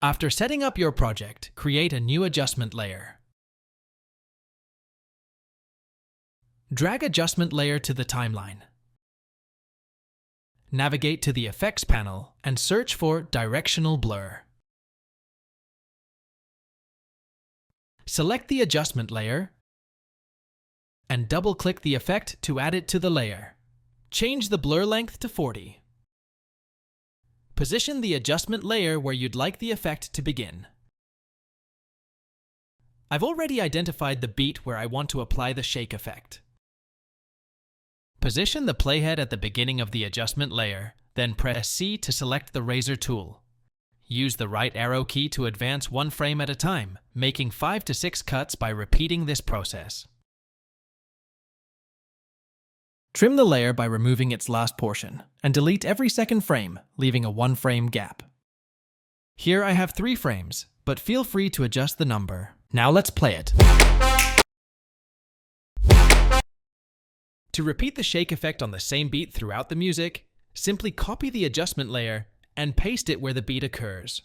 After setting up your project, create a new adjustment layer. Drag adjustment layer to the timeline. Navigate to the Effects panel and search for Directional Blur. Select the adjustment layer and double-click the effect to add it to the layer. Change the blur length to 40. Position the adjustment layer where you'd like the effect to begin. I've already identified the beat where I want to apply the shake effect. Position the playhead at the beginning of the adjustment layer, then press C to select the razor tool. Use the right arrow key to advance one frame at a time, making 5 to 6 cuts by repeating this process. Trim the layer by removing its last portion, and delete every second frame, leaving a 1-frame gap. Here I have 3 frames, but feel free to adjust the number. Now let's play it. To repeat the shake effect on the same beat throughout the music, simply copy the adjustment layer and paste it where the beat occurs.